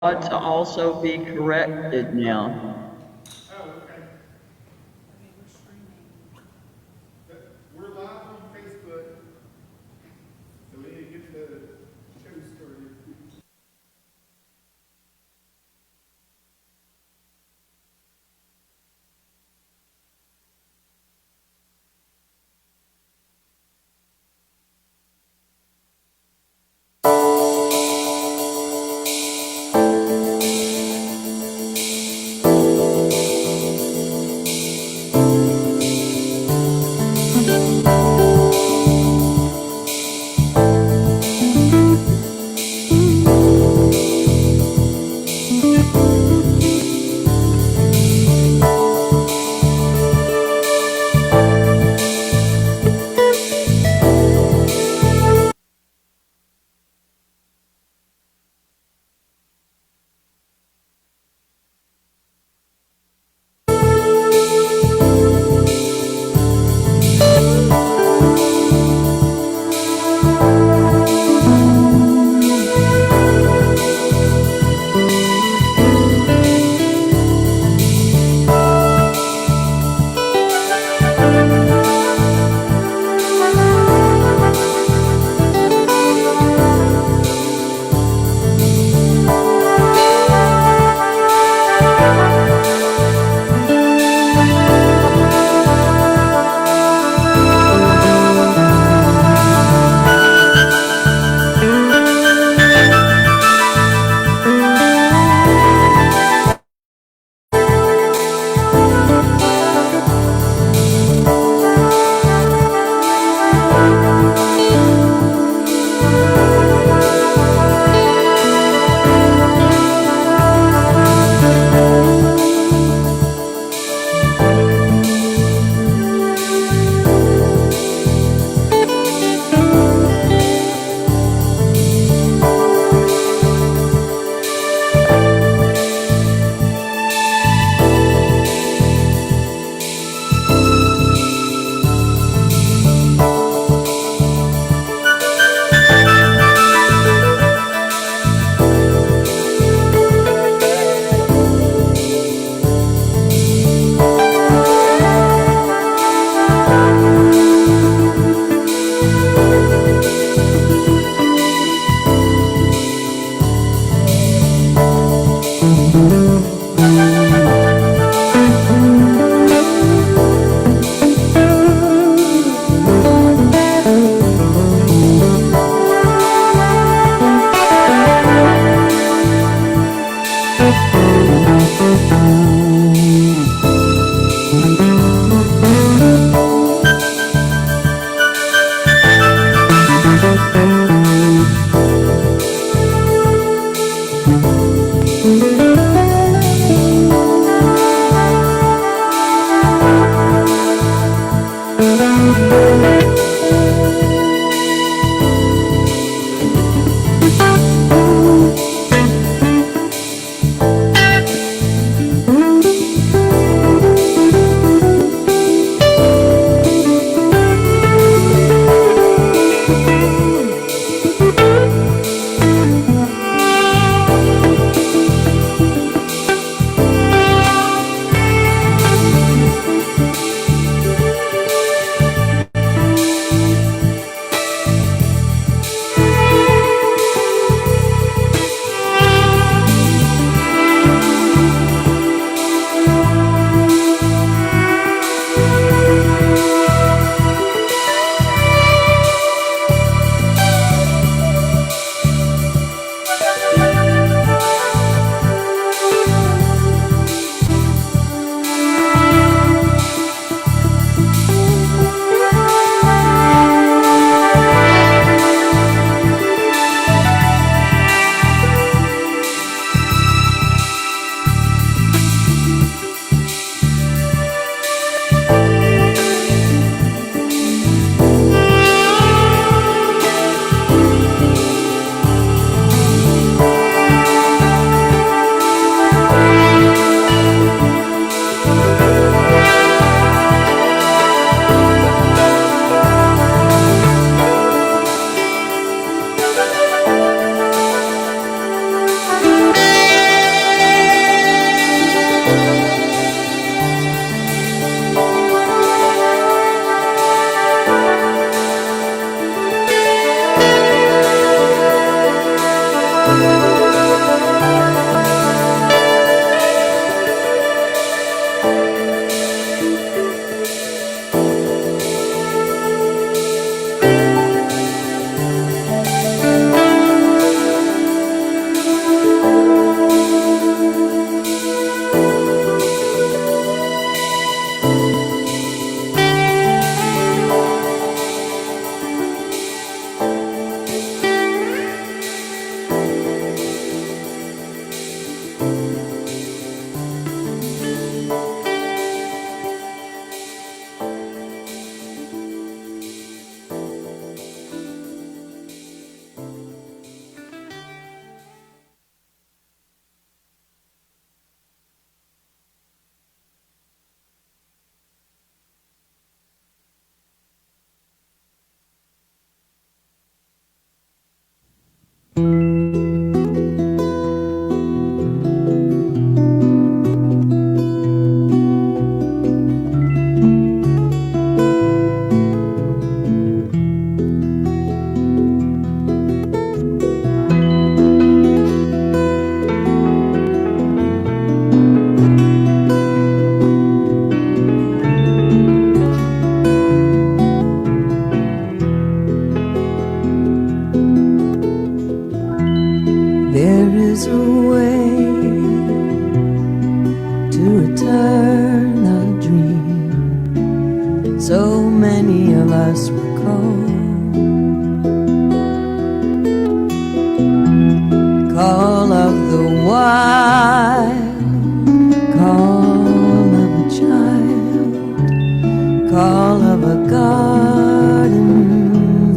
ought to also be corrected now. Oh, okay. We're live on Facebook, so we need to get the show started. return the dream so many of us recall. Call of the wild, call of a child, call of a garden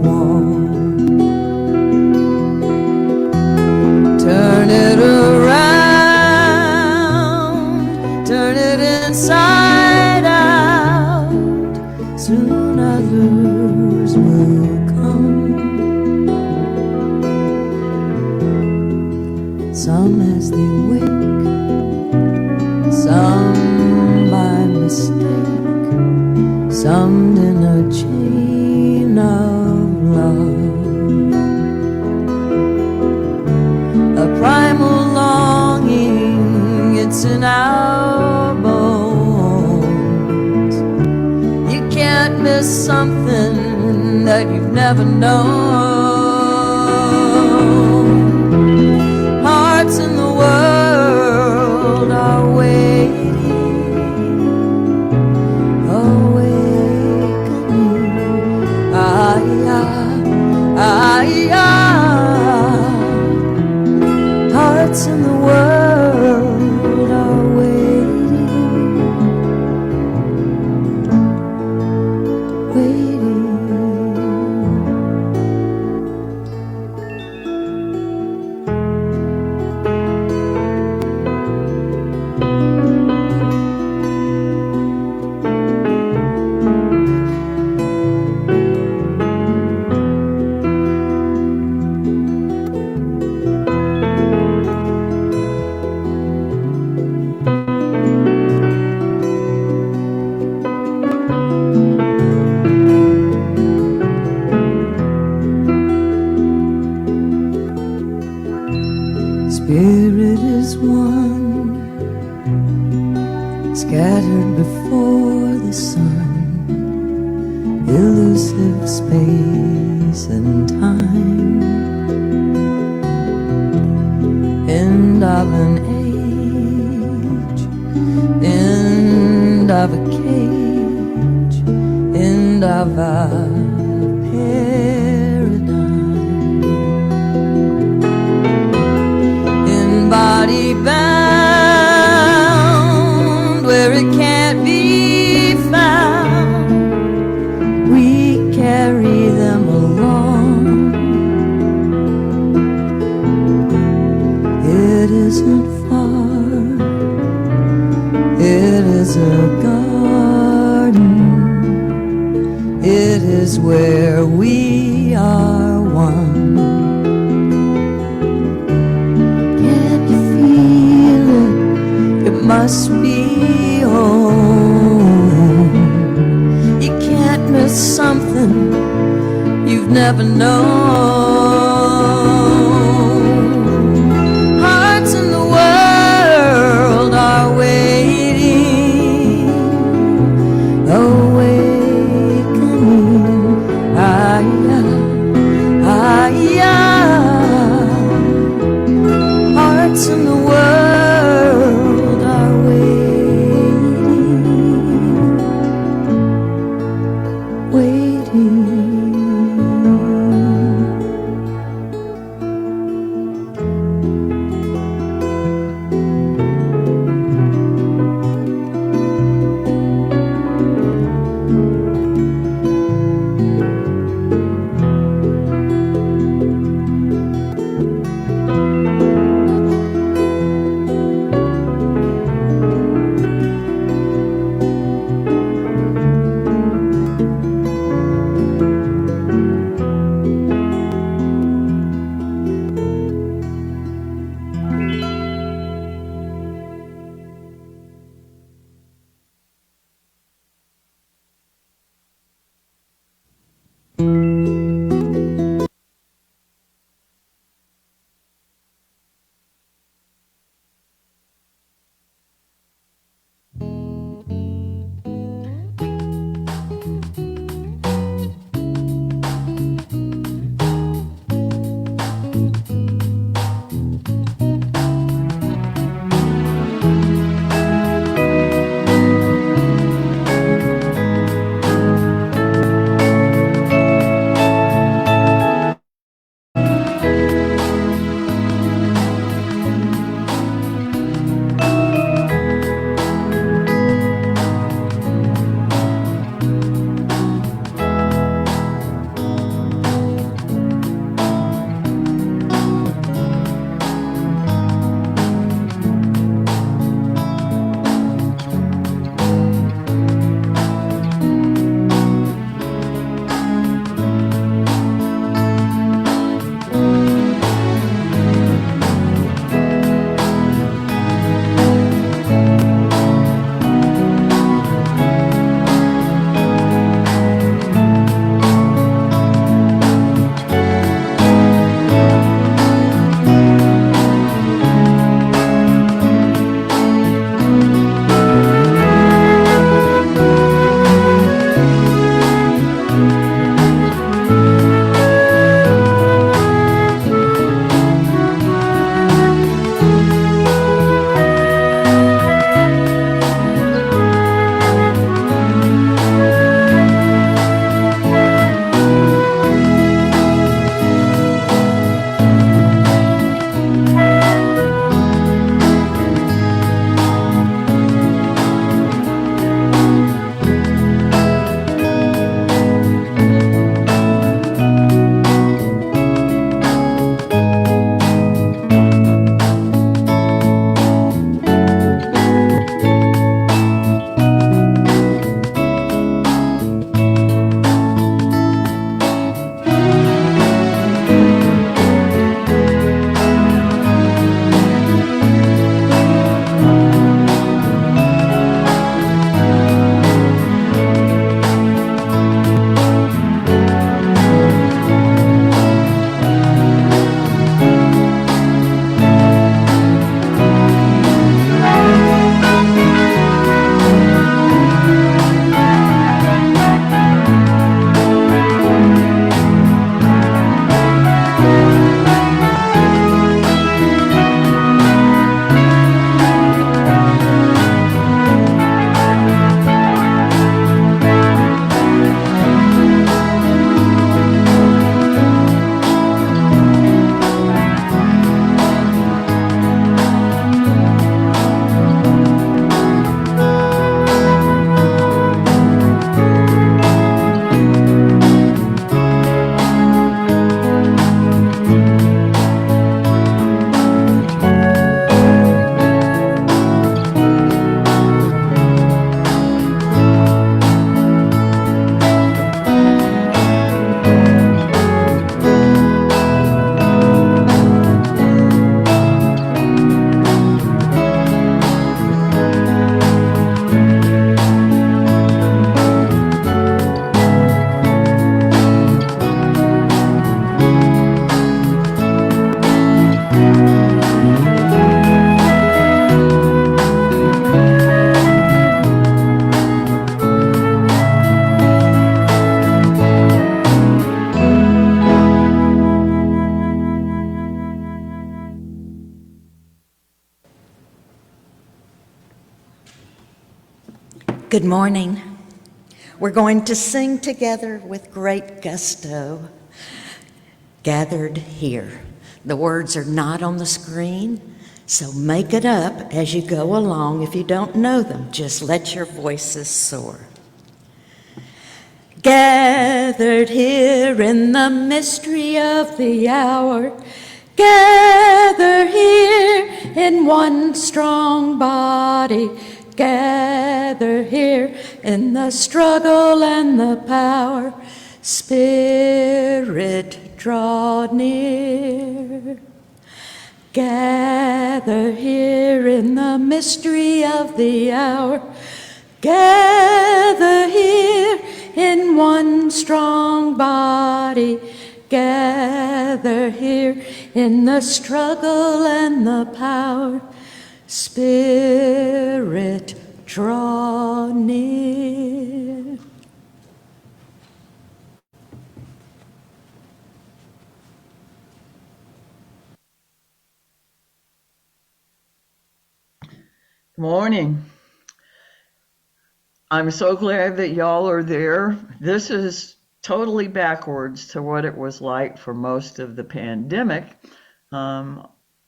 wall. Turn it around, turn it inside out, soon others will come. Some as they wake, some by mistake, summed in a chain of love. A primal longing, it's in our bones. You can't miss something that you've never known. Hearts in the world are waiting, awakening. Hearts in the world are waiting, waiting. Spirit is one, scattered before the sun, elusive space and time. End of an age, end of a cage, end of a body bound where it can't be found. We carry them along. It isn't far, it is a garden, it is where we are one. Must be home. You can't miss something you've never known. Hearts in the world are waiting, awakening. Hearts in the world waiting. Good morning. We're going to sing together with great gusto. Gathered here. The words are not on the screen, so make it up as you go along. If you don't know them, just let your voices soar. Gathered here in the mystery of the hour, gather here in one strong body, gather here in the struggle and the power. Spirit, draw near. Gather here in the mystery of the hour, gather here in one strong body, gather here in the struggle and the power. Spirit, draw near. Good morning. I'm so glad that y'all are there. This is totally backwards to what it was like for most of the pandemic.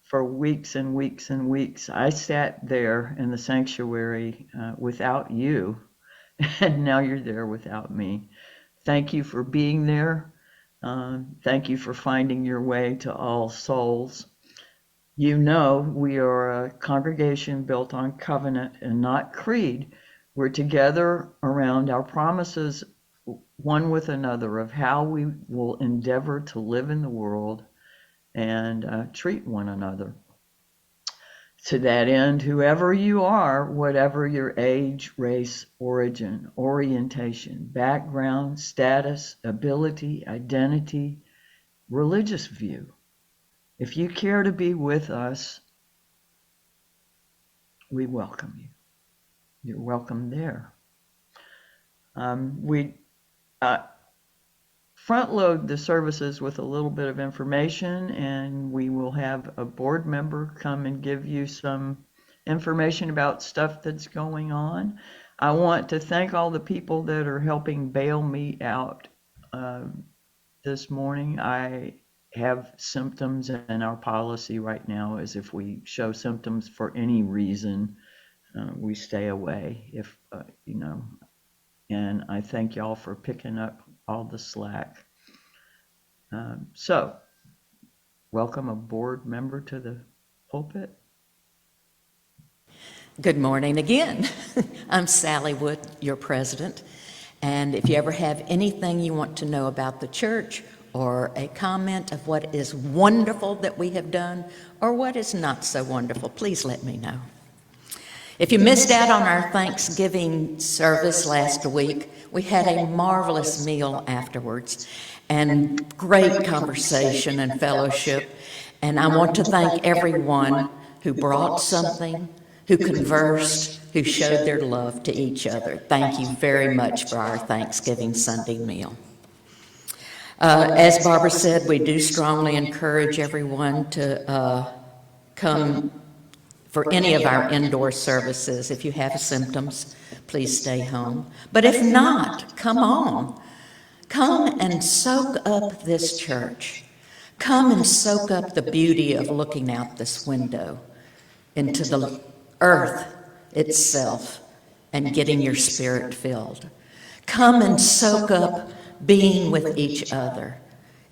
For weeks and weeks and weeks, I sat there in the sanctuary without you, and now you're there without me. Thank you for being there. Thank you for finding your way to All Souls. You know, we are a congregation built on covenant and not creed. We're together around our promises one with another of how we will endeavor to live in the world and treat one another. To that end, whoever you are, whatever your age, race, origin, orientation, background, status, ability, identity, religious view, if you care to be with us, we welcome you. You're welcome there. We front load the services with a little bit of information, and we will have a board member come and give you some information about stuff that's going on. I want to thank all the people that are helping bail me out this morning. I have symptoms, and our policy right now is if we show symptoms for any reason, we stay away. If and I thank y'all for picking up all the slack. So, welcome a board member to the pulpit. Good morning again. I'm Sally Wood, your president. And if you ever have anything you want to know about the church, or a comment of what is wonderful that we have done, or what is not so wonderful, please let me know. If you missed out on our Thanksgiving service last week, we had a marvelous meal afterwards and great conversation and fellowship. And I want to thank everyone who brought something, who conversed, who showed their love to each other. Thank you very much for our Thanksgiving Sunday meal. As Barbara said, we do strongly encourage everyone to come for any of our indoor services. If you have symptoms, please stay home. But if not, come on. Come and soak up this church. Come and soak up the beauty of looking out this window into the earth itself and getting your spirit filled. Come and soak up being with each other,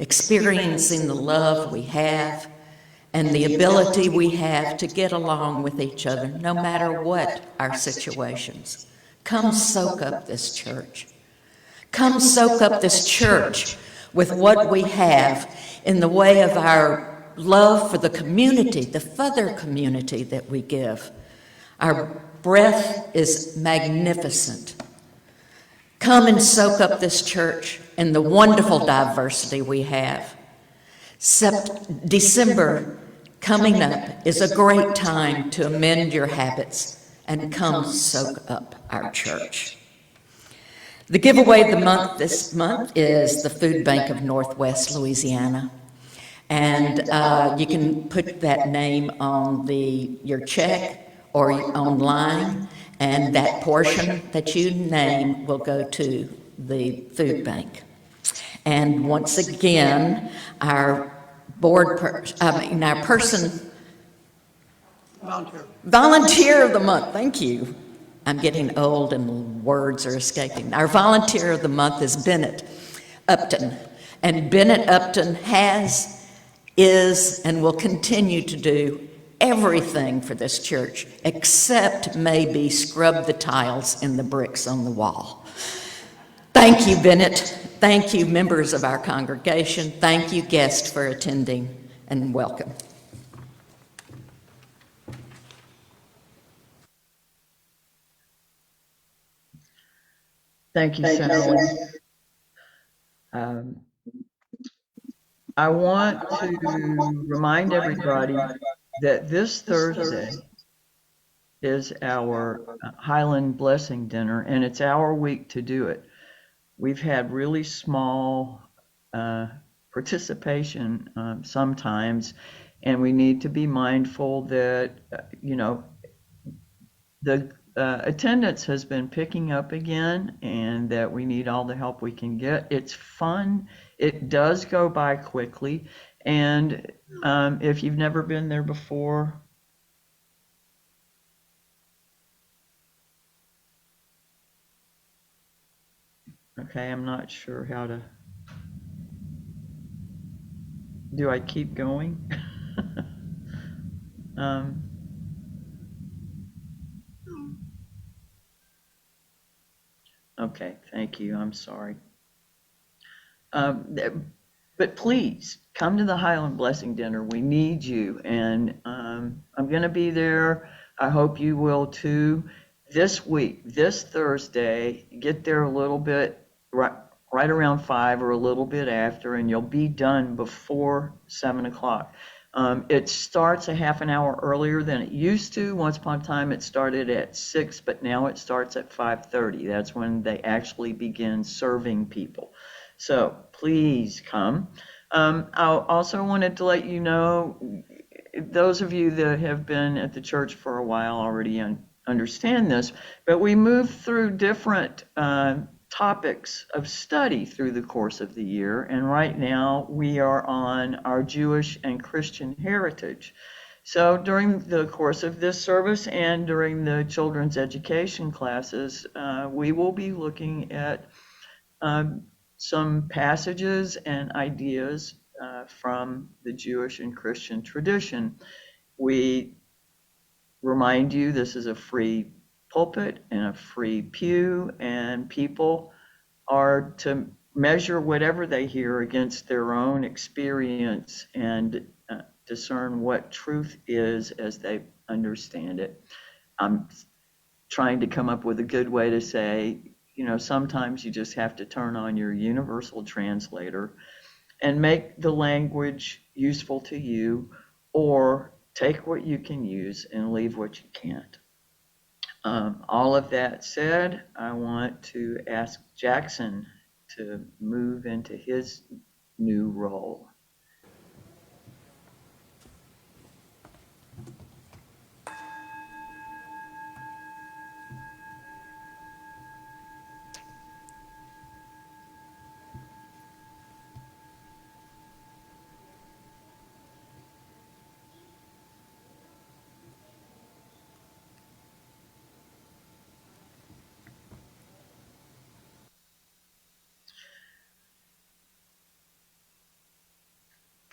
experiencing the love we have and the ability we have to get along with each other no matter what our situations. Come soak up this church. Come soak up this church with what we have in the way of our love for the community, the further community that we give. Our breath is magnificent. Come and soak up this church and the wonderful diversity we have. December coming up is a great time to amend your habits and come soak up our church. The giveaway of the month this month is the Food Bank of Northwest Louisiana. And you can put that name on your check or online, and that portion that you name will go to the food bank. And once again, our our person, volunteer of the month, thank you. I'm getting old and words are escaping. Our volunteer of the month is Bennett Upton. And Bennett Upton is, and will continue to do everything for this church, except maybe scrub the tiles and the bricks on the wall. Thank you, Bennett. Thank you, members of our congregation. Thank you, guests, for attending, and welcome. Thank you, Sally. Um, I want to remind everybody that this Thursday is our Highland Blessing Dinner, and it's our week to do it. We've had really small participation sometimes, and we need to be mindful that, the attendance has been picking up again, and that we need all the help we can get. It's fun. It does go by quickly. And if you've never been there before, okay, I'm not sure how to. Do I keep going? um, okay, thank you. I'm sorry. Um, but please come to the Highland Blessing Dinner. We need you, and I'm going to be there. I hope you will too. This week, this Thursday, get there a little bit, right around 5 or a little bit after, and you'll be done before 7 o'clock. It starts a half an hour earlier than it used to. Once upon a time, it started at 6, but now it starts at 5:30. That's when they actually begin serving people. So please come. I also wanted to let you know, those of you that have been at the church for a while already understand this, but we move through different topics of study through the course of the year. And right now we are on our Jewish and Christian heritage. So during the course of this service and during the children's education classes, we will be looking at some passages and ideas from the Jewish and Christian tradition. We remind you this is a free pulpit and a free pew, and people are to measure whatever they hear against their own experience and discern what truth is as they understand it. I'm trying to come up with a good way to say, sometimes you just have to turn on your universal translator and make the language useful to you, or take what you can use and leave what you can't. All of that said, I want to ask Jackson to move into his new role.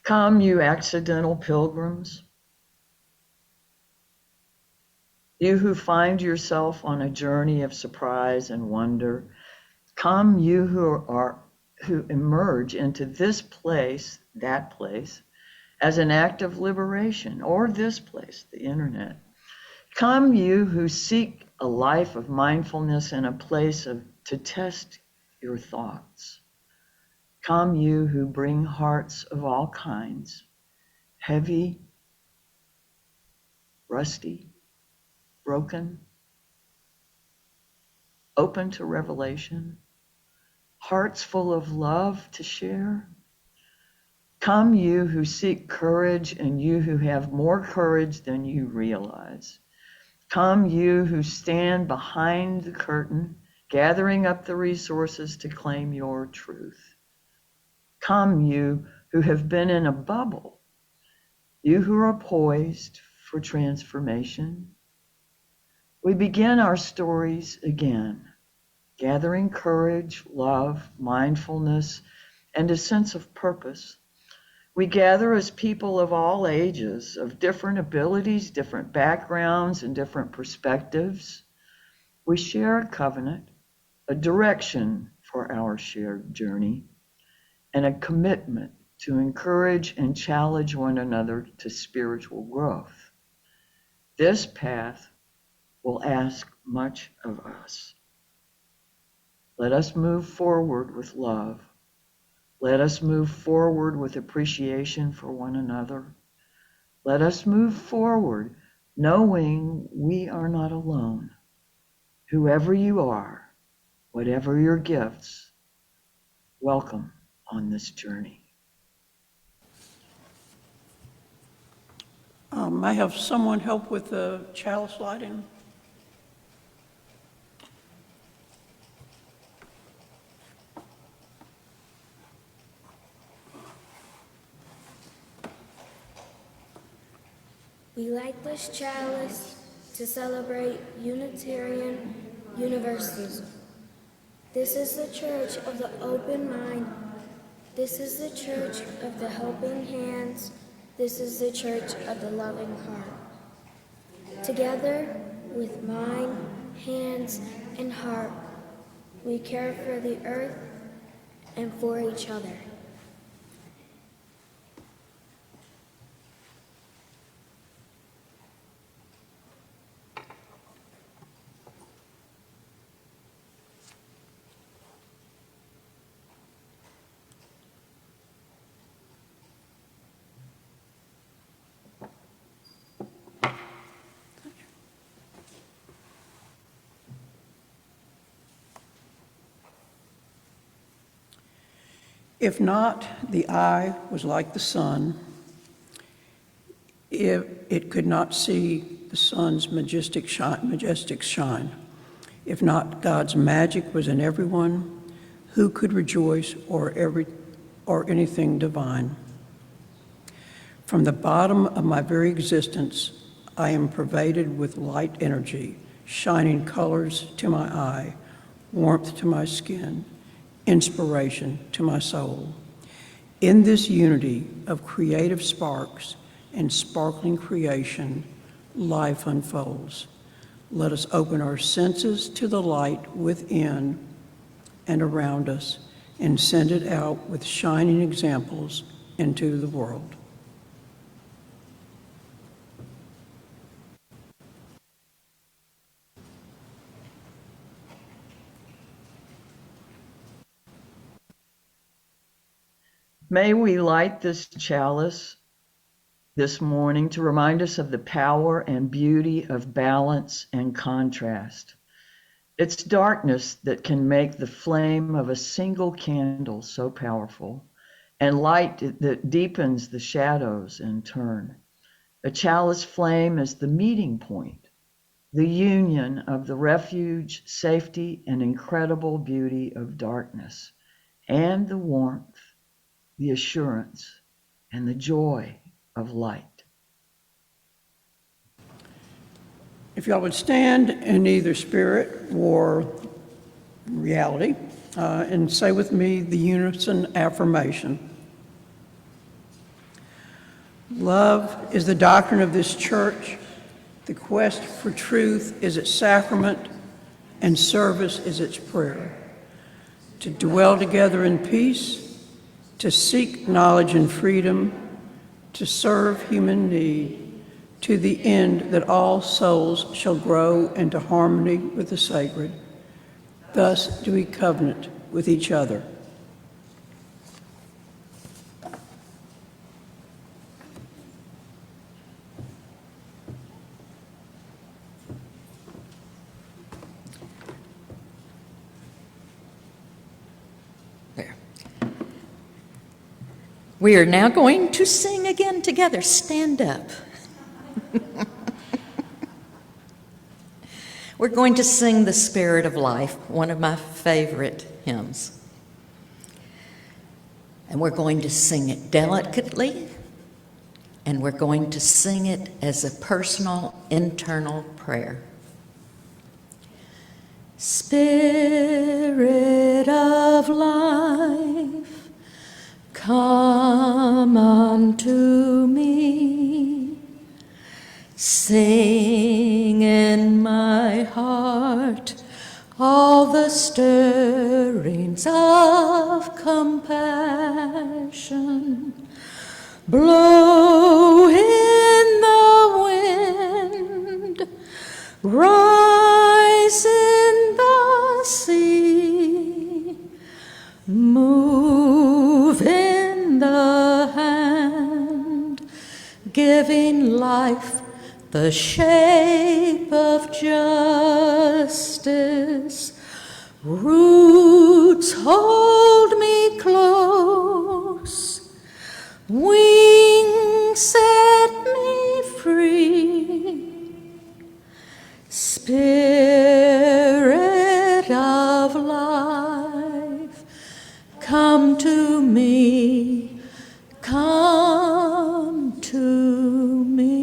Come, you accidental pilgrims, you who find yourself on a journey of surprise and wonder. Come, you who emerge into this place, that place, as an act of liberation, or this place, the internet. Come, you who seek a life of mindfulness and a place to test your thoughts. Come, you who bring hearts of all kinds, heavy, rusty, broken, open to revelation, hearts full of love to share. Come, you who seek courage, and you who have more courage than you realize. Come, you who stand behind the curtain, gathering up the resources to claim your truth. Come, you who have been in a bubble, you who are poised for transformation. We begin our stories again, gathering courage, love, mindfulness, and a sense of purpose. We gather as people of all ages, of different abilities, different backgrounds, and different perspectives. We share a covenant, a direction for our shared journey, and a commitment to encourage and challenge one another to spiritual growth. This path will ask much of us. Let us move forward with love. Let us move forward with appreciation for one another. Let us move forward knowing we are not alone. Whoever you are, whatever your gifts, welcome on this journey. I have someone help with the chalice lighting. We light this chalice to celebrate Unitarian Universalism. This is the church of the open mind. This is the church of the helping hands. This is the church of the loving heart. Together with mind, hands, and heart, we care for the earth and for each other. If not, the eye was like the sun. If it could not see the sun's majestic shine. If not, God's magic was in everyone. Who could rejoice or anything divine? From the bottom of my very existence, I am pervaded with light energy, shining colors to my eye, warmth to my skin, inspiration to my soul. In this unity of creative sparks and sparkling creation, life unfolds. Let us open our senses to the light within and around us and send it out with shining examples into the world. May we light this chalice this morning to remind us of the power and beauty of balance and contrast. It's darkness that can make the flame of a single candle so powerful, and light that deepens the shadows in turn. A chalice flame is the meeting point, the union of the refuge, safety, and incredible beauty of darkness, and the warmth, the assurance, and the joy of light. If y'all would stand in either spirit or reality and say with me the unison affirmation. Love is the doctrine of this church. The quest for truth is its sacrament, and service is its prayer. To dwell together in peace, to seek knowledge and freedom, to serve human need, to the end that all souls shall grow into harmony with the sacred. Thus do we covenant with each other. There. We are now going to sing again together. Stand up. We're going to sing The Spirit of Life, one of my favorite hymns. And we're going to sing it delicately, and we're going to sing it as a personal, internal prayer. Spirit of life, come unto me. Sing in my heart all the stirrings of compassion. Blow in the wind, rise in the sea, move in the hand, giving life the shape of justice. Roots hold me close, wings set me free. Spirit of life, come to me, come to me.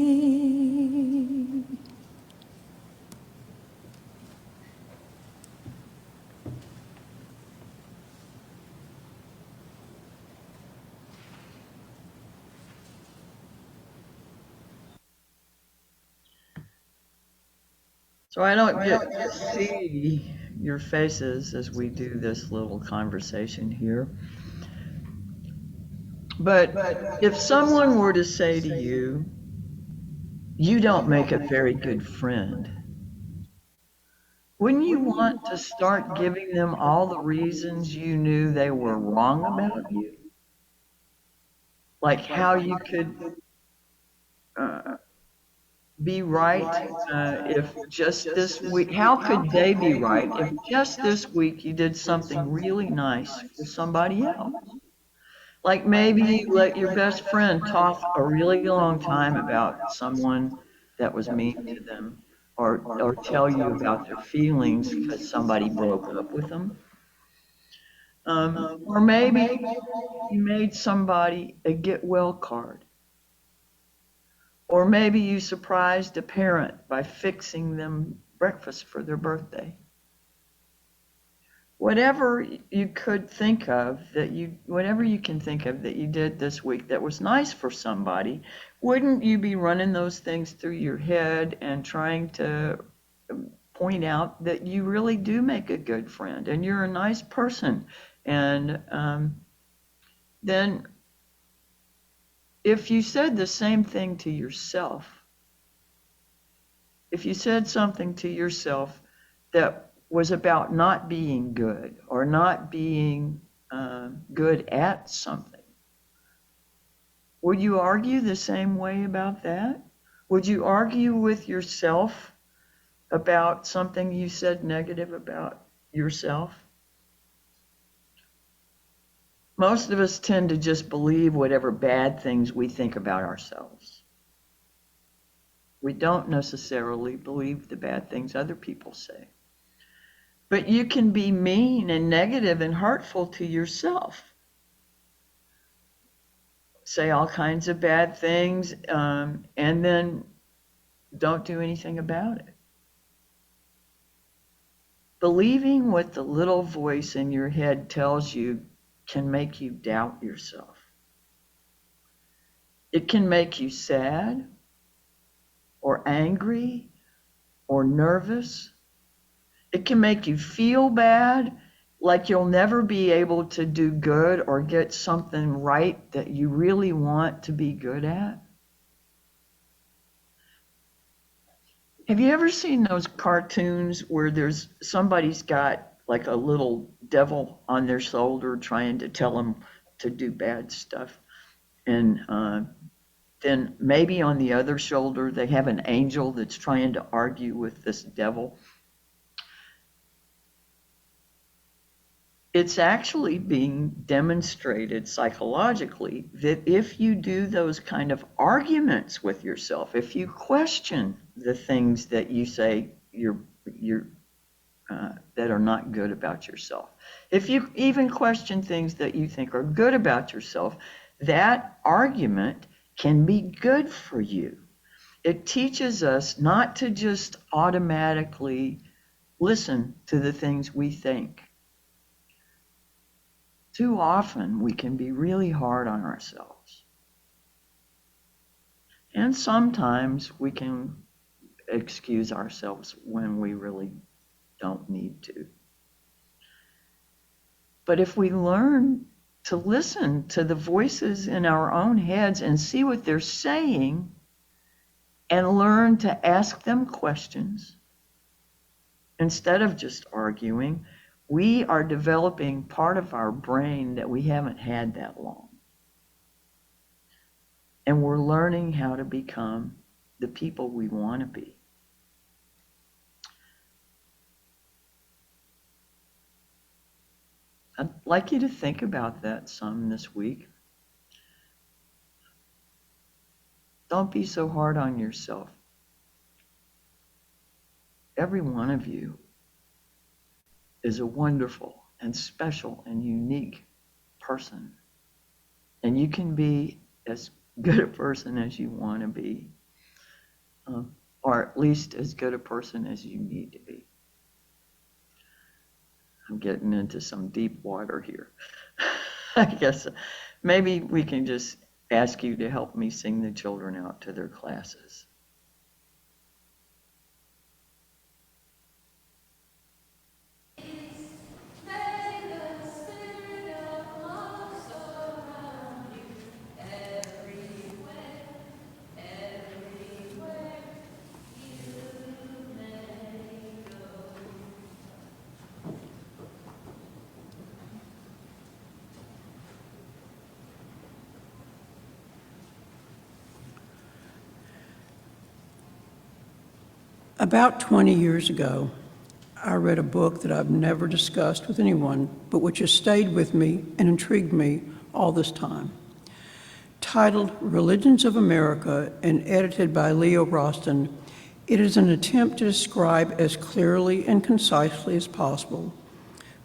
So I don't get to see your faces as we do this little conversation here. But if someone were to say to you, you don't make a very good friend, wouldn't you want to start giving them all the reasons you knew they were wrong about you? Like how you could uh, be right if just this week, how could they be right if just this week you did something really nice for somebody else? Like maybe you let your best friend talk a really long time about someone that was mean to them, or tell you about their feelings because somebody broke up with them. Or maybe you made somebody a get well card. Or maybe you surprised a parent by fixing them breakfast for their birthday. Whatever you could think of whatever you can think of that you did this week that was nice for somebody, wouldn't you be running those things through your head and trying to point out that you really do make a good friend and you're a nice person? And then if you said the same thing to yourself, if you said something to yourself that was about not being good or not being good at something, would you argue the same way about that? Would you argue with yourself about something you said negative about yourself? Most of us tend to just believe whatever bad things we think about ourselves. We don't necessarily believe the bad things other people say. But you can be mean and negative and hurtful to yourself. Say all kinds of bad things, and then don't do anything about it. Believing what the little voice in your head tells you can make you doubt yourself. It can make you sad or angry or nervous. It can make you feel bad, like you'll never be able to do good or get something right that you really want to be good at. Have you ever seen those cartoons where somebody's got like a little devil on their shoulder trying to tell them to do bad stuff? And then maybe on the other shoulder, they have an angel that's trying to argue with this devil. It's actually being demonstrated psychologically that if you do those kind of arguments with yourself, if you question the things that you say you're you're that are not good about yourself. If you even question things that you think are good about yourself, that argument can be good for you. It teaches us not to just automatically listen to the things we think. Too often we can be really hard on ourselves. And sometimes we can excuse ourselves when we really don't need to. But if we learn to listen to the voices in our own heads and see what they're saying and learn to ask them questions instead of just arguing, we are developing part of our brain that we haven't had that long. And we're learning how to become the people we want to be. I'd like you to think about that some this week. Don't be so hard on yourself. Every one of you is a wonderful and special and unique person. And you can be as good a person as you want to be, or at least as good a person as you need to be. I'm getting into some deep water here. I guess maybe we can just ask you to help me sing the children out to their classes. About 20 years ago, I read a book that I've never discussed with anyone, but which has stayed with me and intrigued me all this time. Titled Religions of America and edited by Leo Roston, it is an attempt to describe as clearly and concisely as possible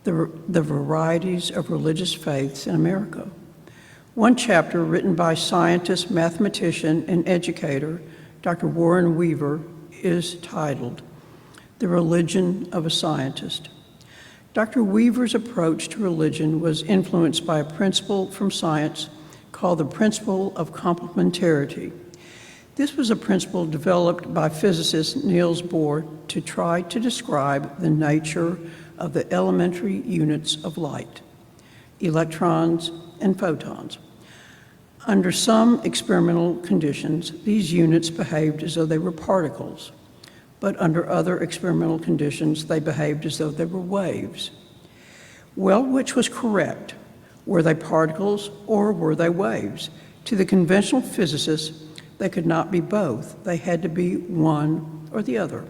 the varieties of religious faiths in America. One chapter, written by scientist, mathematician, and educator Dr. Warren Weaver, is titled The Religion of a Scientist. Dr. Weaver's approach to religion was influenced by a principle from science called the principle of complementarity. This was a principle developed by physicist Niels Bohr to try to describe the nature of the elementary units of light, electrons and photons. Under some experimental conditions, these units behaved as though they were particles, but under other experimental conditions, they behaved as though they were waves. Well, which was correct? Were they particles or were they waves? To the conventional physicists, they could not be both. They had to be one or the other.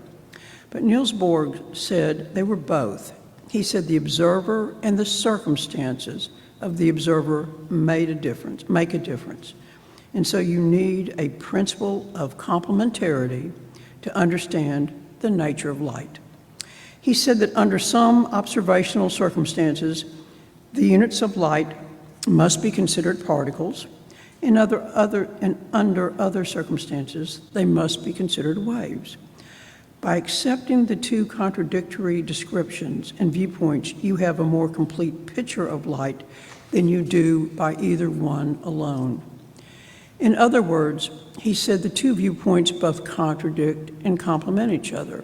But Niels Bohr said they were both. He said the observer and the circumstances of the observer make a difference. And so you need a principle of complementarity to understand the nature of light. He said that under some observational circumstances, the units of light must be considered particles, and under other circumstances, they must be considered waves. By accepting the two contradictory descriptions and viewpoints, you have a more complete picture of light than you do by either one alone. In other words, he said the two viewpoints both contradict and complement each other.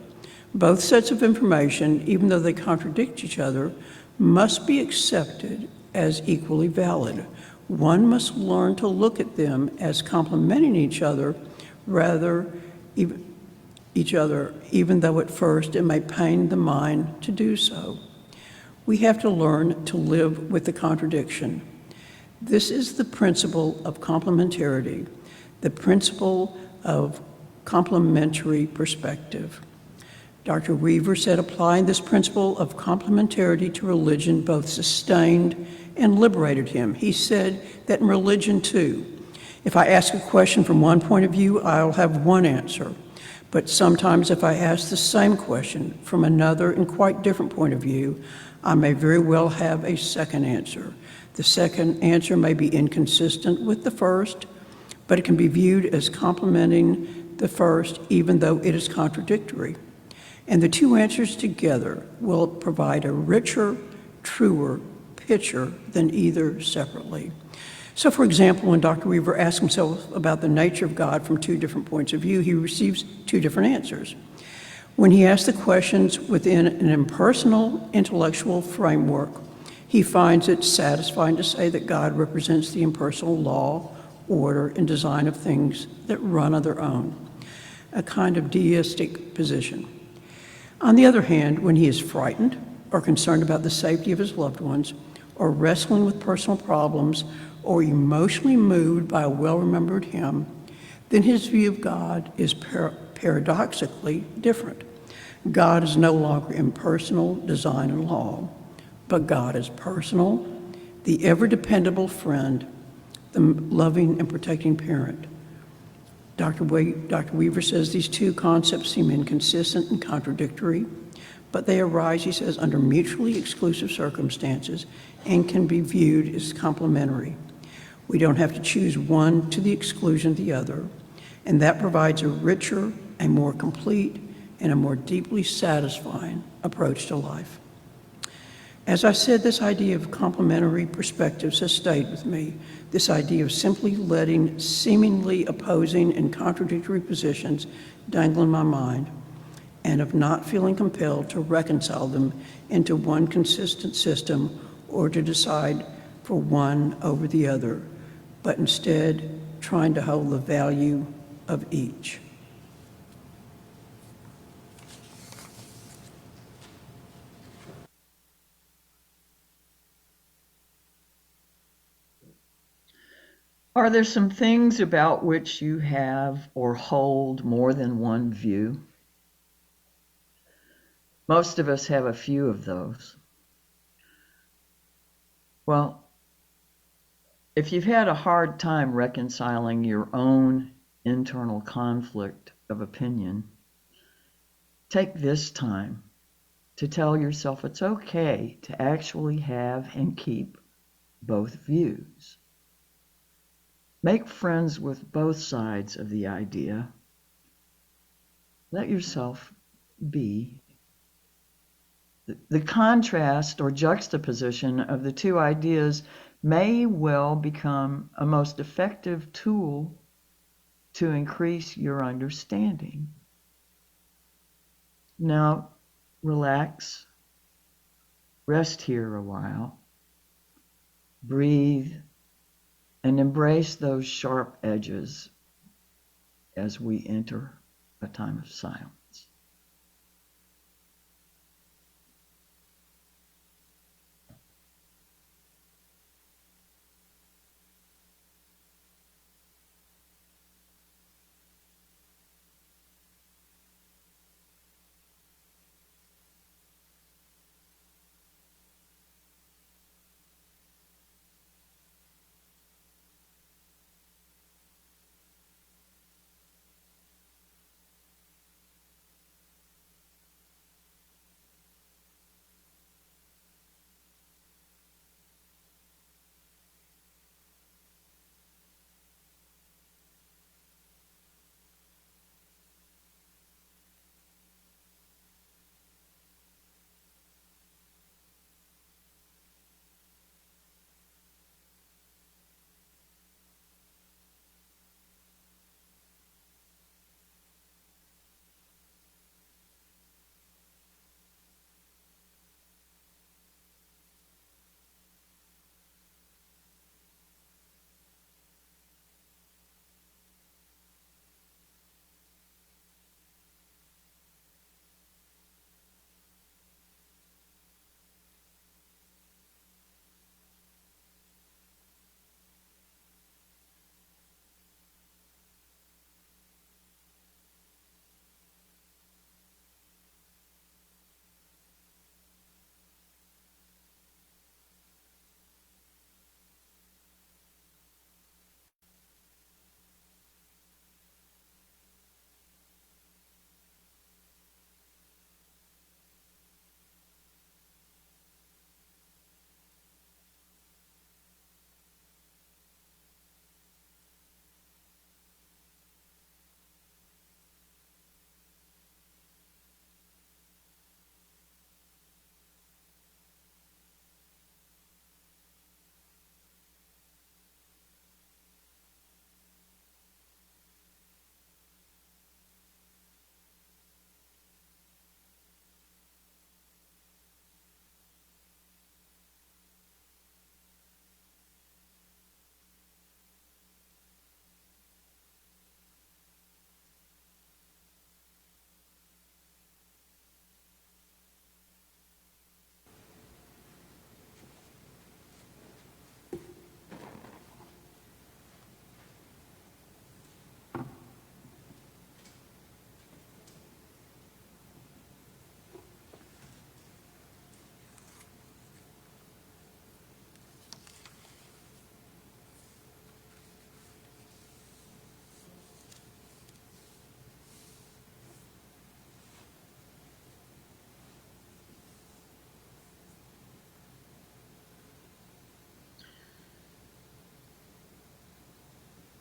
Both sets of information, even though they contradict each other, must be accepted as equally valid. One must learn to look at them as complementing each other, even though at first it may pain the mind to do so. We have to learn to live with the contradiction. This is the principle of complementarity, the principle of complementary perspective. Dr. Weaver said applying this principle of complementarity to religion both sustained and liberated him. He said that in religion too, if I ask a question from one point of view, I'll have one answer. But sometimes if I ask the same question from another and quite different point of view, I may very well have a second answer. The second answer may be inconsistent with the first, but it can be viewed as complementing the first, even though it is contradictory. And the two answers together will provide a richer, truer picture than either separately. So, for example, when Dr. Weaver asks himself about the nature of God from two different points of view, he receives two different answers. When he asks the questions within an impersonal intellectual framework, he finds it satisfying to say that God represents the impersonal law, order, and design of things that run on their own, a kind of deistic position. On the other hand, when he is frightened or concerned about the safety of his loved ones, or wrestling with personal problems, or emotionally moved by a well-remembered hymn, then his view of God is paradoxically different. God is no longer impersonal, design, and law, but God is personal, the ever-dependable friend, the loving and protecting parent. Dr. Weaver says these two concepts seem inconsistent and contradictory, but they arise, he says, under mutually exclusive circumstances and can be viewed as complementary. We don't have to choose one to the exclusion of the other, and that provides a richer, a more complete, and a more deeply satisfying approach to life. As I said, this idea of complementary perspectives has stayed with me. This idea of simply letting seemingly opposing and contradictory positions dangle in my mind, and of not feeling compelled to reconcile them into one consistent system or to decide for one over the other, but instead trying to hold the value of each. Are there some things about which you have or hold more than one view? Most of us have a few of those. Well, if you've had a hard time reconciling your own internal conflict of opinion, take this time to tell yourself it's okay to actually have and keep both views. Make friends with both sides of the idea. Let yourself be. The contrast or juxtaposition of the two ideas may well become a most effective tool to increase your understanding. Now, relax, rest here a while, breathe, and embrace those sharp edges as we enter a time of silence.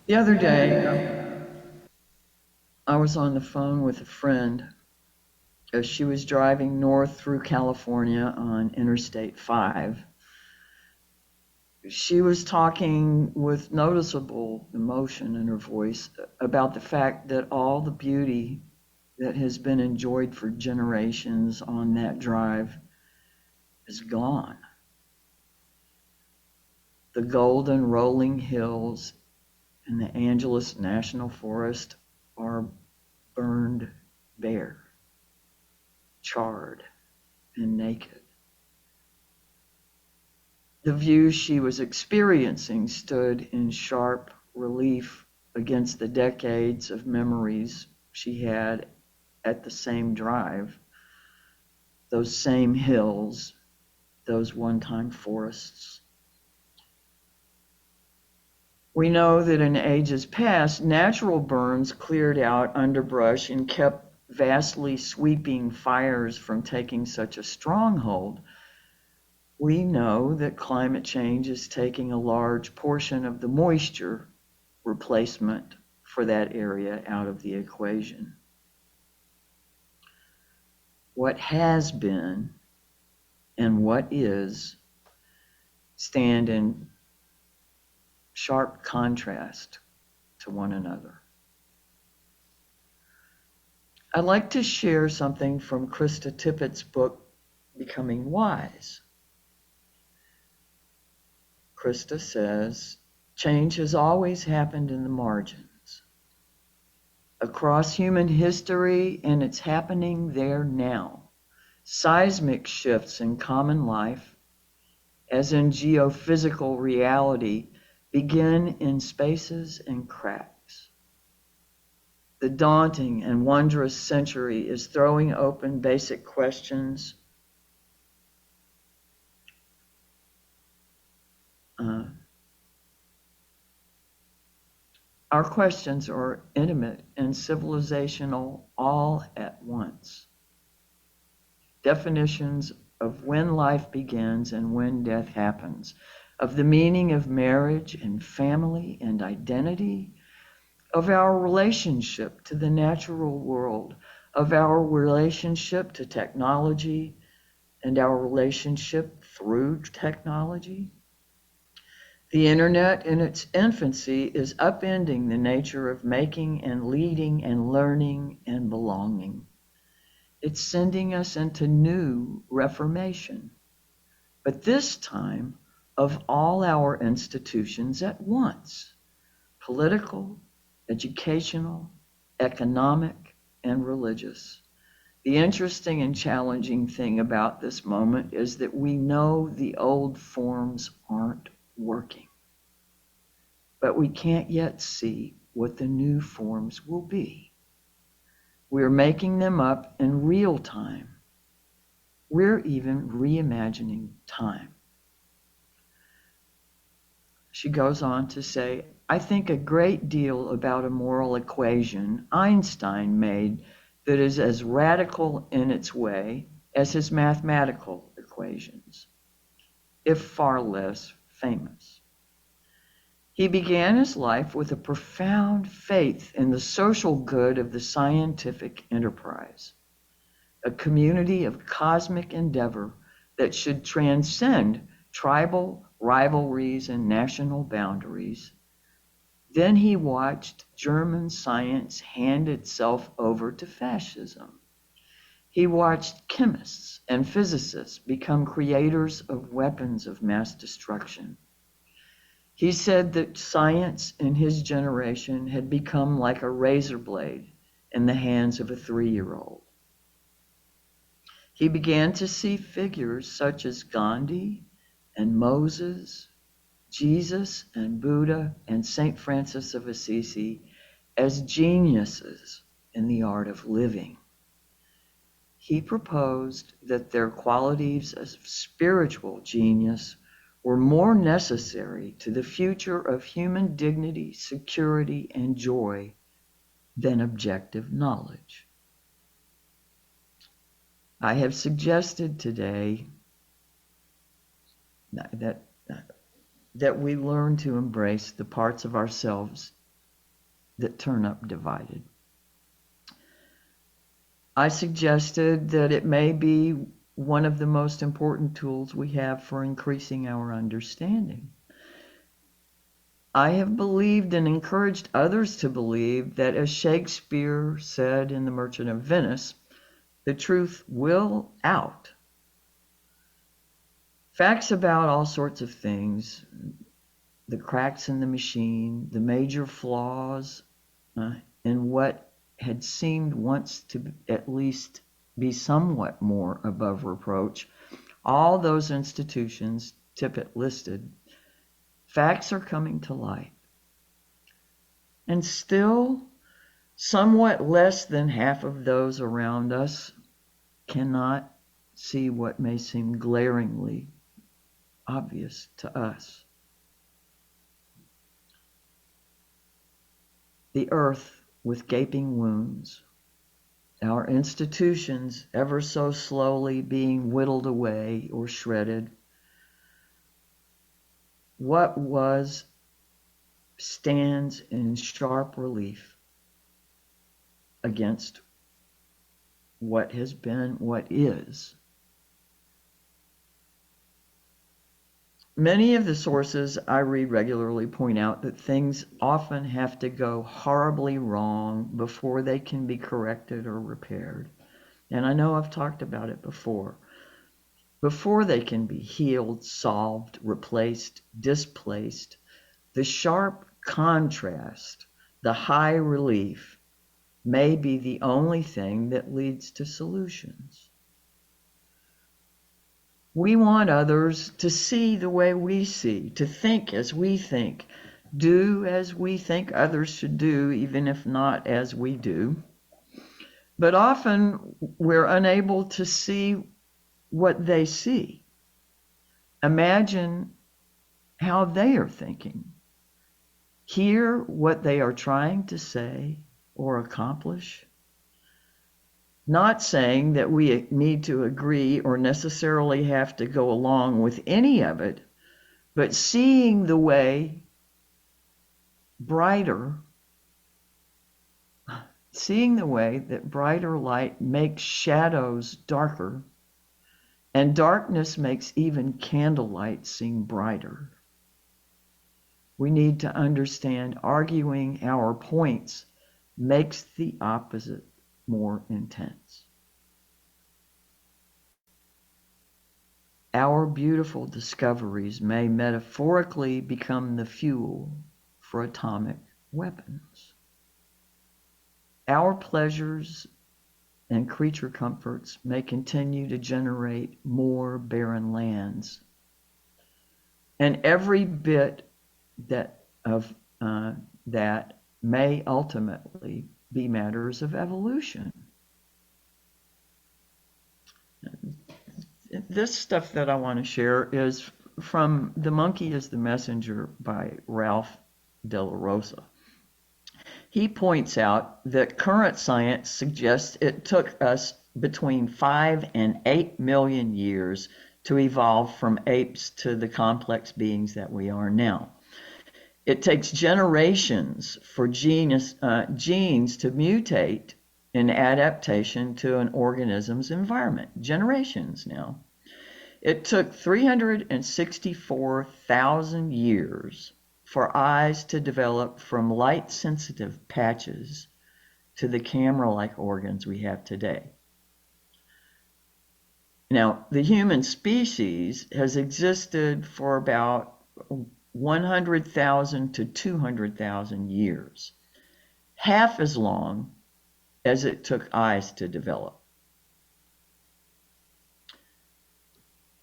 The other day, I was on the phone with a friend as she was driving north through California on Interstate 5. She was talking with noticeable emotion in her voice about the fact that all the beauty that has been enjoyed for generations on that drive is gone. The golden rolling hills in the Angeles National Forest are burned bare, charred, and naked. The view she was experiencing stood in sharp relief against the decades of memories she had at the same drive, those same hills, those one-time forests. We know that in ages past, natural burns cleared out underbrush and kept vastly sweeping fires from taking such a stronghold. We know that climate change is taking a large portion of the moisture replacement for that area out of the equation. What has been and what is stand in sharp contrast to one another. I'd like to share something from Krista Tippett's book, Becoming Wise. Krista says, change has always happened in the margins, across human history, and it's happening there now. Seismic shifts in common life, as in geophysical reality, begin in spaces and cracks. The daunting and wondrous century is throwing open basic questions Our questions are intimate and civilizational all at once. Definitions of when life begins and when death happens, of the meaning of marriage and family and identity, of our relationship to the natural world, of our relationship to technology and our relationship through technology. The internet in its infancy is upending the nature of making and leading and learning and belonging. It's sending us into new reformation, but this time of all our institutions at once: political, educational, economic, and religious. The interesting and challenging thing about this moment is that we know the old forms aren't working, but we can't yet see what the new forms will be. We're making them up in real time. We're even reimagining time. She goes on to say, I think a great deal about a moral equation Einstein made that is as radical in its way as his mathematical equations, if far less famous. He began his life with a profound faith in the social good of the scientific enterprise, a community of cosmic endeavor that should transcend tribal rivalries and national boundaries. Then he watched German science hand itself over to fascism. He watched chemists and physicists become creators of weapons of mass destruction. He said that science in his generation had become like a razor blade in the hands of a 3-year-old. He began to see figures such as Gandhi and Moses, Jesus and Buddha and St. Francis of Assisi as geniuses in the art of living. He proposed that their qualities of spiritual genius were more necessary to the future of human dignity, security, and joy than objective knowledge. I have suggested today that we learn to embrace the parts of ourselves that turn up divided. I suggested that it may be one of the most important tools we have for increasing our understanding. I have believed and encouraged others to believe that, as Shakespeare said in The Merchant of Venice, the truth will out. Facts about all sorts of things, the cracks in the machine, the major flaws in what had seemed once to at least be somewhat more above reproach, all those institutions Tippett listed, facts are coming to light. And still, somewhat less than half of those around us cannot see what may seem glaringly obvious to us. The earth with gaping wounds, our institutions ever so slowly being whittled away or shredded. What was stands in sharp relief against what has been, what is. Many of the sources I read regularly point out that things often have to go horribly wrong before they can be corrected or repaired. And I know I've talked about it before. Before they can be healed, solved, replaced, displaced, the sharp contrast, the high relief, may be the only thing that leads to solutions. We want others to see the way we see, to think as we think, do as we think others should do, even if not as we do. But often we're unable to see what they see. Imagine how they are thinking. Hear what they are trying to say or accomplish. Not saying that we need to agree or necessarily have to go along with any of it, but seeing the way that brighter light makes shadows darker, and darkness makes even candlelight seem brighter. We need to understand arguing our points makes the opposite more intense. Our beautiful discoveries may metaphorically become the fuel for atomic weapons. Our pleasures and creature comforts may continue to generate more barren lands. And every bit of that may ultimately be matters of evolution. This stuff that I want to share is from The Monkey is the Messenger by Ralph de la Rosa. He points out that current science suggests it took us between 5 and 8 million years to evolve from apes to the complex beings that we are now. It takes generations for genes to mutate in adaptation to an organism's environment. Generations now. It took 364,000 years for eyes to develop from light-sensitive patches to the camera-like organs we have today. Now, the human species has existed for about 100,000 to 200,000 years, half as long as it took eyes to develop.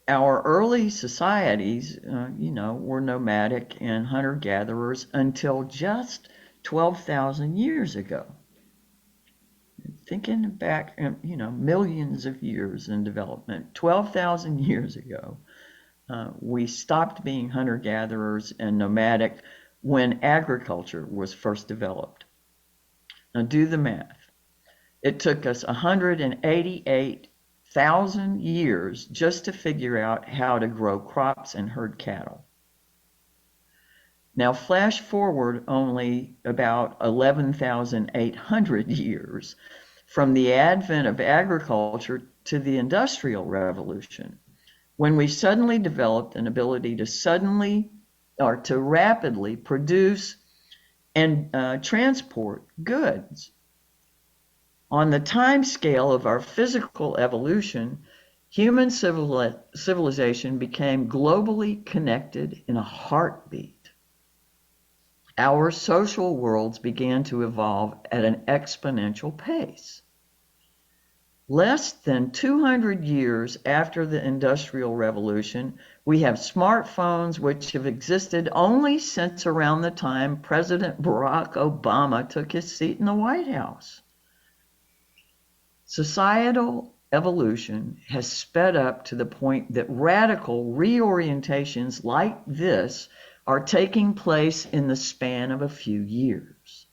Our early societies, were nomadic and hunter-gatherers until just 12,000 years ago. Thinking back, millions of years in development, 12,000 years ago, we stopped being hunter-gatherers and nomadic when agriculture was first developed. Now do the math. It took us 188,000 years just to figure out how to grow crops and herd cattle. Now, flash forward only about 11,800 years from the advent of agriculture to the Industrial Revolution, when we suddenly developed an ability to rapidly produce and transport goods. On the time scale of our physical evolution, human civilization became globally connected in a heartbeat. Our social worlds began to evolve at an exponential pace. Less than 200 years after the Industrial Revolution, we have smartphones which have existed only since around the time President Barack Obama took his seat in the White House. Societal evolution has sped up to the point that radical reorientations like this are taking place in the span of a few years.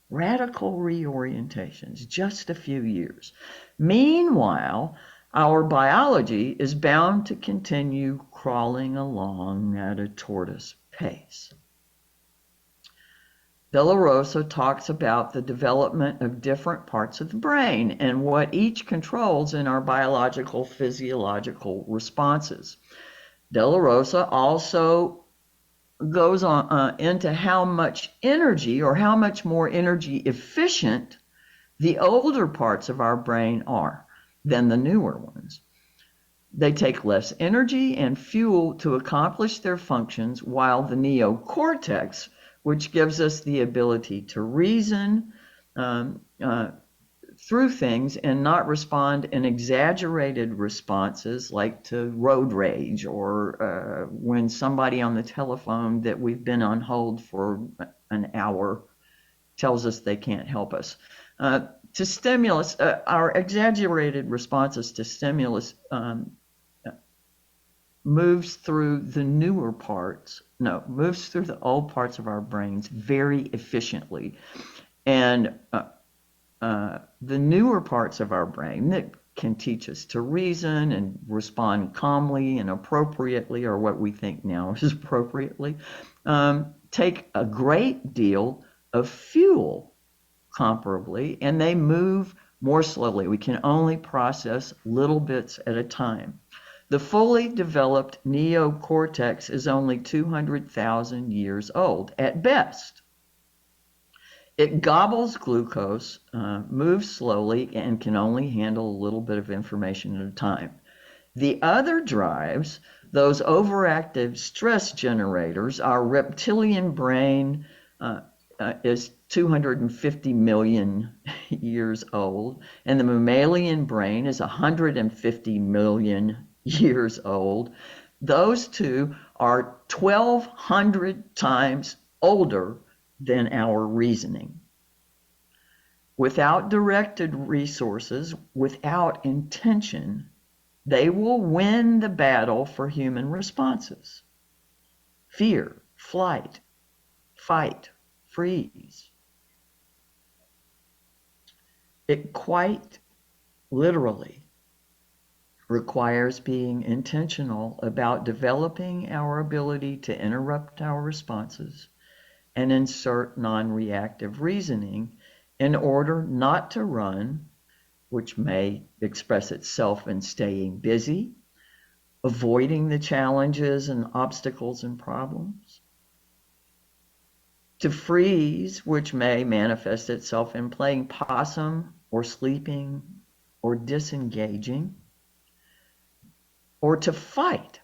Radical reorientations, just a few years. Meanwhile, our biology is bound to continue crawling along at a tortoise pace. De La Rosa talks about the development of different parts of the brain and what each controls in our biological, physiological responses. De La Rosa also goes on into how much energy or how much more energy efficient the older parts of our brain are than the newer ones. They take less energy and fuel to accomplish their functions, while the neocortex, which gives us the ability to reason through things and not respond in exaggerated responses like to road rage or when somebody on the telephone that we've been on hold for an hour tells us they can't help us. To stimulus, our exaggerated responses to stimulus moves through the old parts of our brains very efficiently. And the newer parts of our brain that can teach us to reason and respond calmly and appropriately, or what we think now is appropriately, take a great deal of fuel comparably, and they move more slowly. We can only process little bits at a time. The fully developed neocortex is only 200,000 years old at best. It gobbles glucose, moves slowly, and can only handle a little bit of information at a time. The other drives, those overactive stress generators, our reptilian brain is 250 million years old, and the mammalian brain is 150 million years old. Those two are 1,200 times older than our reasoning. Without directed resources, without intention, they will win the battle for human responses. Fear, flight, fight, freeze. It quite literally requires being intentional about developing our ability to interrupt our responses and insert non-reactive reasoning in order not to run, which may express itself in staying busy, avoiding the challenges and obstacles and problems, to freeze, which may manifest itself in playing possum or sleeping or disengaging, or to fight,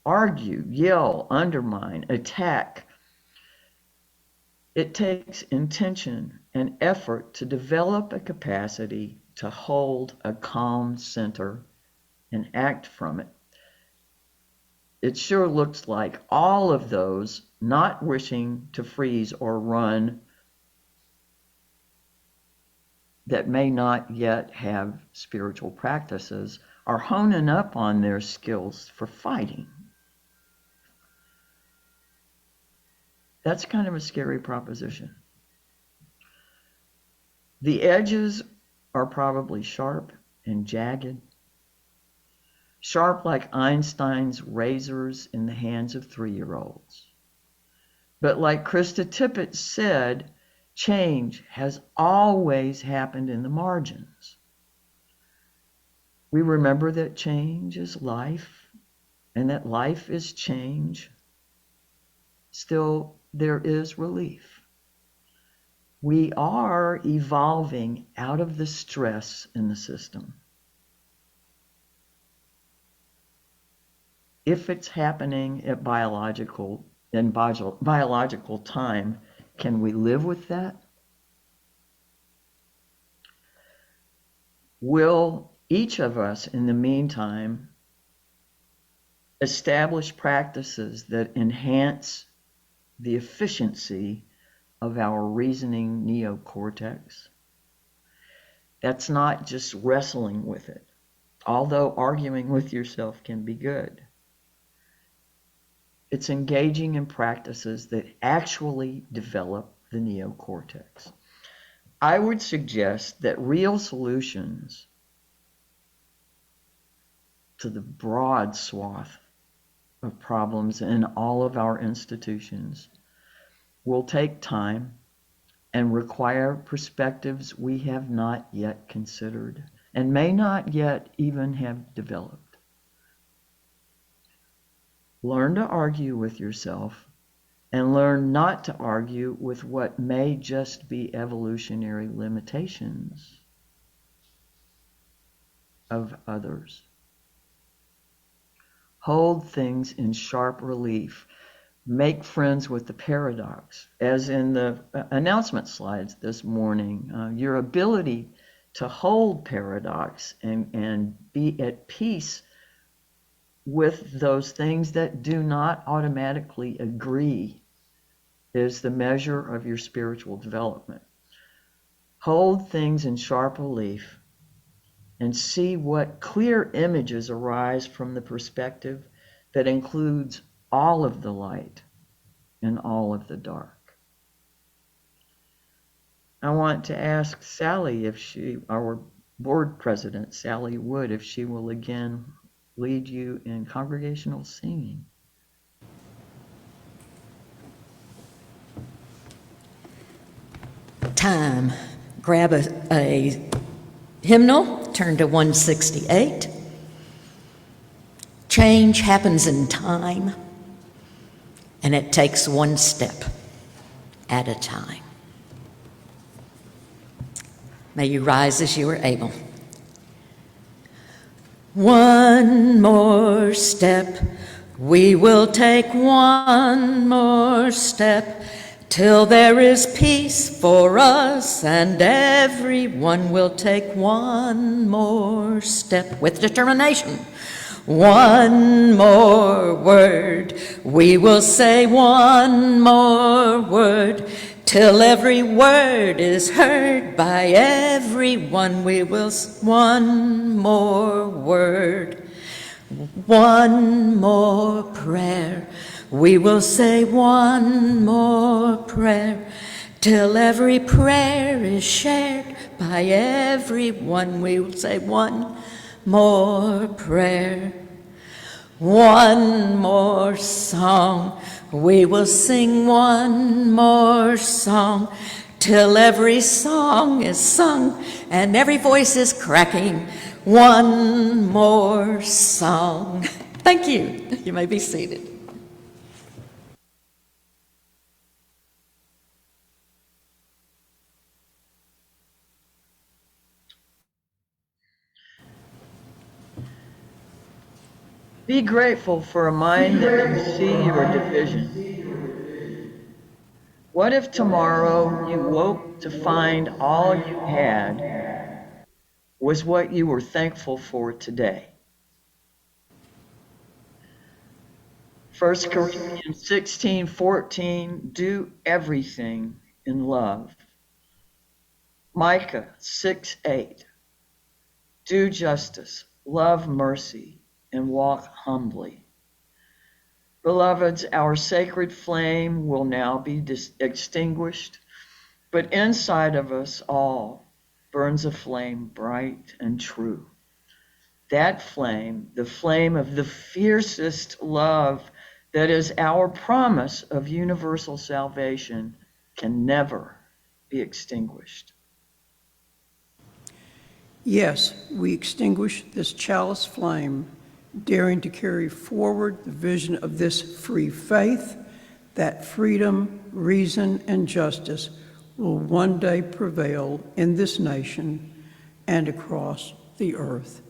argue, yell, undermine, attack. It takes intention and effort to develop a capacity to hold a calm center and act from it. It sure looks like all of those not wishing to freeze or run that may not yet have spiritual practices are honing up on their skills for fighting. That's kind of a scary proposition. The edges are probably sharp and jagged, sharp like Einstein's razors in the hands of 3-year-olds. But like Krista Tippett said, change has always happened in the margins. We remember that change is life and that life is change. Still, there is relief. We are evolving out of the stress in the system. If it's happening at biological time, can we live with that? Will each of us, in the meantime, establish practices that enhance the efficiency of our reasoning neocortex? That's not just wrestling with it, although arguing with yourself can be good. It's engaging in practices that actually develop the neocortex. I would suggest that real solutions to the broad swath of problems in all of our institutions will take time and require perspectives we have not yet considered and may not yet even have developed. Learn to argue with yourself and learn not to argue with what may just be evolutionary limitations of others. Hold things in sharp relief. Make friends with the paradox. As in the announcement slides this morning, your ability to hold paradox and be at peace with those things that do not automatically agree is the measure of your spiritual development. Hold things in sharp relief and see what clear images arise from the perspective that includes all of the light and all of the dark. I want to ask Sally if she, our board president, Sally Wood, if she will again lead you in congregational singing. Time. Grab a hymnal, turn to 168. Change happens in time, and it takes one step at a time. May you rise as you are able. One more step, we will take one more step, till there is peace for us, and everyone will take one more step with determination. One more word, we will say one more word, till every word is heard by everyone. We will one more word, one more prayer. We will say one more prayer, till every prayer is shared by everyone. We will say one more prayer. One more song, we will sing one more song, till every song is sung and every voice is cracking. One more song. Thank you. You may be seated. Be grateful for a mind that can see your division. What if tomorrow you woke to find all you had was what you were thankful for today? 1 Corinthians 16:14, do everything in love. Micah 6:8, do justice, love mercy, and walk humbly. Beloveds, our sacred flame will now be extinguished, but inside of us all burns a flame bright and true. That flame, the flame of the fiercest love that is our promise of universal salvation, can never be extinguished. Yes, we extinguish this chalice flame, daring to carry forward the vision of this free faith, that freedom, reason, and justice will one day prevail in this nation and across the earth.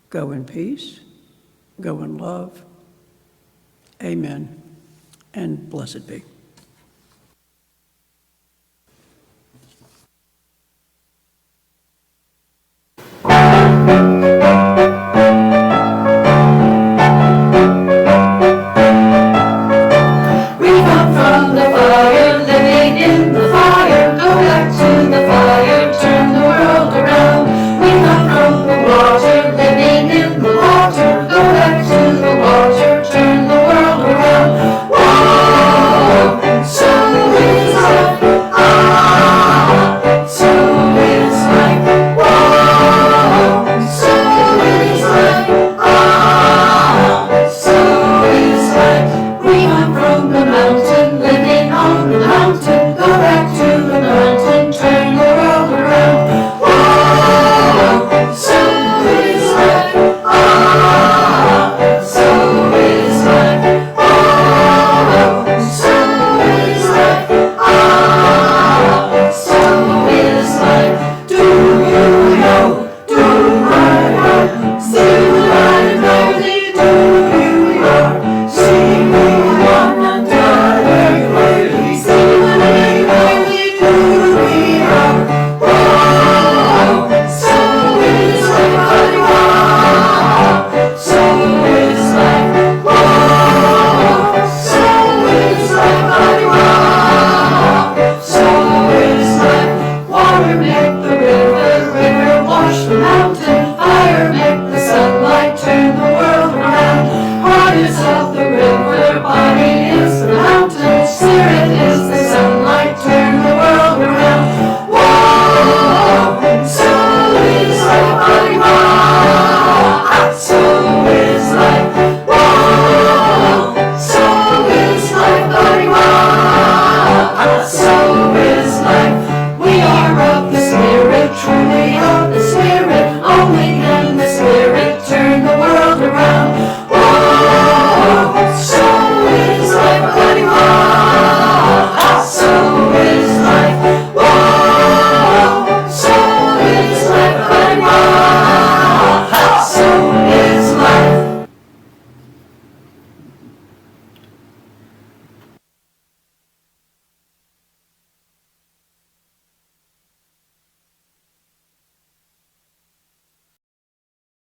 Go in peace, go in love. Amen, and blessed be.